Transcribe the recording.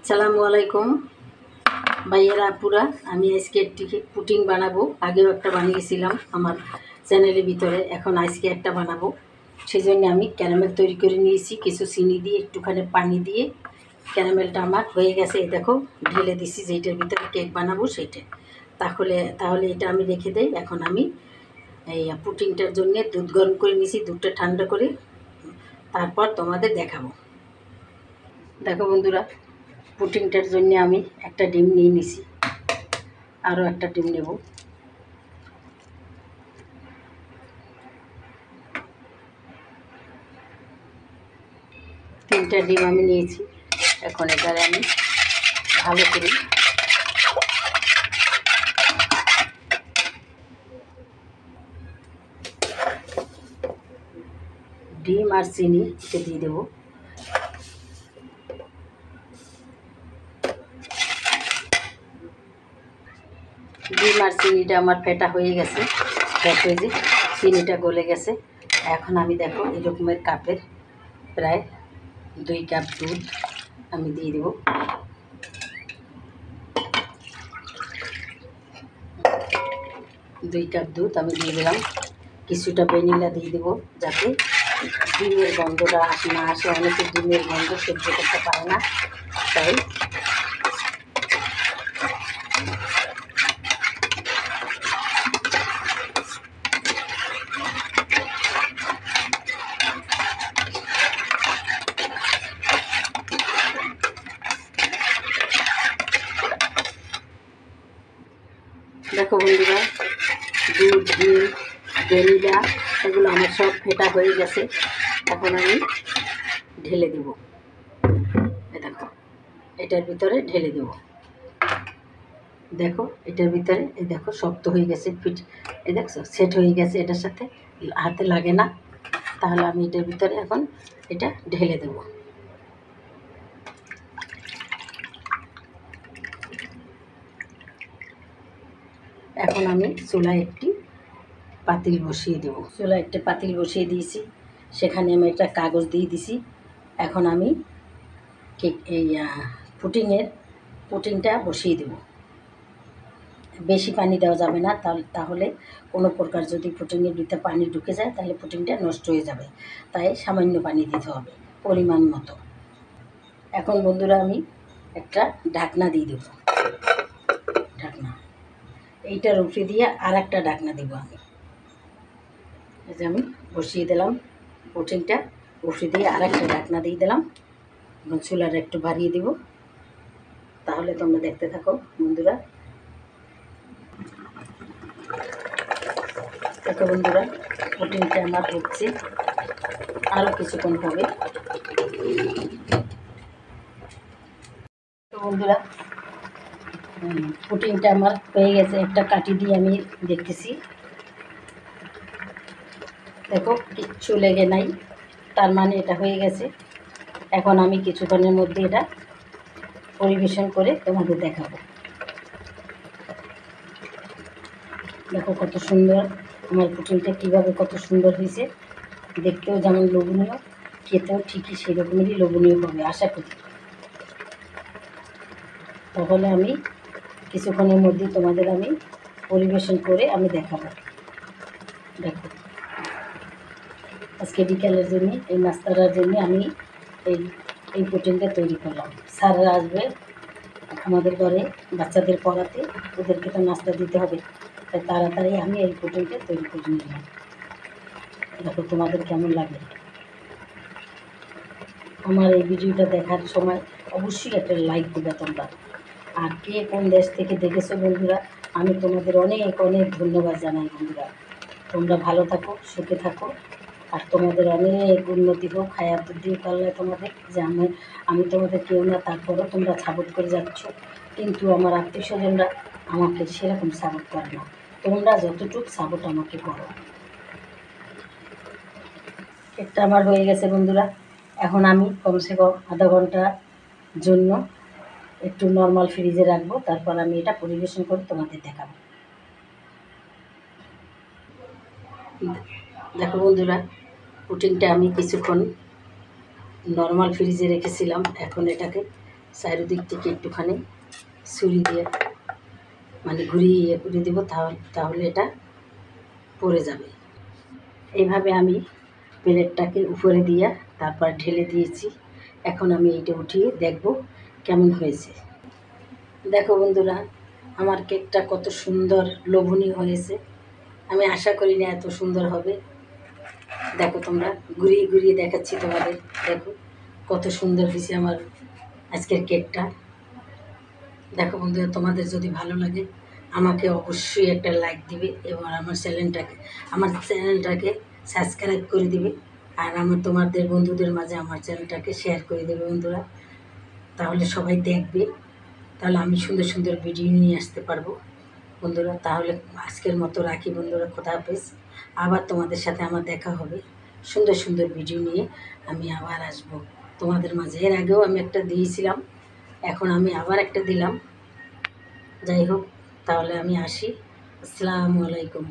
আসসালামু আলাইকুম ভাইয়েরা আপুরা। আমি আজকে একটি পুটিং বানাবো। আগেও একটা বানিয়েছিলাম আমার চ্যানেলের ভিতরে, এখন আজকে একটা বানাবো। সেই জন্য আমি ক্যারামেল তৈরি করে নিয়েছি, কিছু চিনি দিয়ে একটুখানি পানি দিয়ে। ক্যারামেলটা আমার হয়ে গেছে, এই দেখো ঢেলে দিছি যেইটার ভিতরে কেক বানাবো সেইটা। তাহলে এটা আমি রেখে দেই। এখন আমি এই পুটিংটার জন্য দুধ গরম করে নিয়েছি, দুধটা ঠান্ডা করে তারপর তোমাদের দেখাবো। দেখো বন্ধুরা, পুটিংটার জন্য আমি একটা ডিম নিয়ে নিছি, আরও একটা ডিম নেব। তিনটা ডিম আমি নিয়েছি। এখন এটারে আমি ভালো করে ডিম আর চিনি এটা দিয়ে দেবো। ডিম আর চিনিটা আমার ফেটা হয়ে গেছে, দেখো এই যে চিনিটা গলে গেছে। এখন আমি দেখো এরকমের কাপের প্রায় 2 কাপ দুধ আমি দিয়ে দেবো। দুই কাপ দুধ আমি দিয়ে দিলাম। কিছুটা ভ্যানিলা দিয়ে দেবো যাতে ডিমের গন্ধটা না আসে। অনেকে ডিমের গন্ধ সহ্য করতে পারে না, তাই দেখো বন্ধুরা, দুধ, ডিম, ভ্যানিলা এগুলো আমার সব ফেটা হয়ে গেছে। এখন আমি ঢেলে দেব। দেখো এটার ভিতরে ঢেলে দেব। দেখো এটার ভিতরে এই দেখো শক্ত হয়ে গেছে, ফিট এই দেখছো সেট হয়ে গেছে, এটার সাথে হাতে লাগে না। তাহলে আমি এটার ভিতরে এখন এটা ঢেলে দেব। এখন আমি চুলায় একটি পাতিল বসিয়ে দেব। চুলায় একটা পাতিল বসিয়ে দিয়েছি, সেখানে আমি একটা কাগজ দিয়ে দিছি। এখন আমি কেক এই পুটিংটা বসিয়ে দেব। বেশি পানি দেওয়া যাবে না, তাহলে কোনো প্রকার যদি পুটিংয়ের ভিতরে পানি ঢুকে যায় তাহলে পুটিংটা নষ্ট হয়ে যাবে। তাই সামান্য পানি দিতে হবে পরিমাণ মতো। এখন বন্ধুরা আমি একটা ঢাকনা দিয়ে দেব। ঢাকনা এইটার উপরে দিয়ে আর একটা ঢাকনা দেবো আমি। এই যে আমি বসিয়ে দিলাম পুটিংটা, উপরে দিয়ে আর একটা ঢাকনা দিয়ে দিলাম। এবং চুলাটা একটু বাড়িয়ে দেব, তাহলে তোমরা দেখতে থাকো বন্ধুরা। দেখো বন্ধুরা, পুটিংটা আমার হচ্ছে, আরও কিছুক্ষণ হবে। তো বন্ধুরা, পুটিংটা আমার হয়ে গেছে। একটা কাঠি দিয়ে আমি দেখতেছি, দেখো কিচ্ছু লেগে নাই, তার মানে এটা হয়ে গেছে। এখন আমি কিছুক্ষণের মধ্যে এটা পরিবেশন করে তোমাদের দেখাবো। দেখো কত সুন্দর আমার পুটিংটা, কীভাবে কত সুন্দর হয়েছে। দেখতেও যেমন লোভনীয়, খেতেও ঠিকই সেরকমেরই লোভনীয় হবে আশা করি। তাহলে আমি কিছুক্ষণের মধ্যেই তোমাদের আমি পরিবেশন করে আমি দেখাবো। দেখো আজকে বিকালের জন্য এই নাস্তাটার জন্য আমি এই পুটিংটা তৈরি করলাম। স্যাররা আসবে আমাদের ঘরে বাচ্চাদের পড়াতে, ওদেরকে তো নাস্তা দিতে হবে, তাই তাড়াতাড়ি আমি এই পুটিংটা তৈরি করে নিলাম। দেখো তোমাদের কেমন লাগে। আমার এই ভিডিওটা দেখার সময় অবশ্যই একটা লাইক দেবে তোমরা। আর কে কোন দেশ থেকে দেখেছো বন্ধুরা, আমি তোমাদের অনেক অনেক ধন্যবাদ জানাই বন্ধুরা। তোমরা ভালো থাকো, সুখে থাকো, আর তোমাদের অনেক উন্নতি হোক। হায়াত দিয়ে পারলে তোমাদের যে আমি তোমাদের কেউ না, তারপরও তোমরা সাপোর্ট করে যাচ্ছ। কিন্তু আমার আত্মীয় স্বজনরা আমাকে সেরকম সাপোর্ট করে না। তোমরা যতটুকু সাপোর্ট আমাকে করো। একটা আমার হয়ে গেছে বন্ধুরা। এখন আমি কমসে কম আধা ঘন্টার জন্য একটু নর্মাল ফ্রিজে রাখবো, তারপর আমি এটা পরিবেশন করে তোমাদের দেখাবো। দেখো বন্ধুরা, পুটিংটা আমি কিছুক্ষণ নর্মাল ফ্রিজে রেখেছিলাম। এখন এটাকে চারিদিক থেকে একটুখানি ছুরি দিয়ে মানে ঘুরিয়ে করে দেবো, তাহলে এটা পড়ে যাবে। এইভাবে আমি প্লেটটাকে উপরে দিয়ে তারপর ঢেলে দিয়েছি। এখন আমি এইটা উঠিয়ে দেখব কেমন হয়েছে। দেখো বন্ধুরা, আমার কেকটা কত সুন্দর লোভনীয় হয়েছে। আমি আশা করি না এত সুন্দর হবে। দেখো তোমরা, ঘুরিয়ে ঘুরিয়ে দেখাচ্ছি তোমাদের। দেখো কত সুন্দর হয়েছে আমার আজকের কেকটা। দেখো বন্ধুরা, তোমাদের যদি ভালো লাগে আমাকে অবশ্যই একটা লাইক দিবে এবং আমার চ্যানেলটাকে সাবস্ক্রাইব করে দিবে। আর তোমাদের বন্ধুদের মাঝে আমার চ্যানেলটাকে শেয়ার করে দেবে বন্ধুরা। তাহলে সবাই দেখবে, তাহলে আমি সুন্দর সুন্দর ভিডিও নিয়ে আসতে পারবো বন্ধুরা। তাহলে আজকের মতো রাখি বন্ধুরা, খোদা হাফেজ। আবার তোমাদের সাথে আমার দেখা হবে সুন্দর সুন্দর ভিডিও নিয়ে। আমি আবার আসবো তোমাদের মাঝে। এর আগেও আমি একটা দিয়েছিলাম, এখন আমি আবার একটা দিলাম। যাই হোক, তাহলে আমি আসি। আসসালামু আলাইকুম।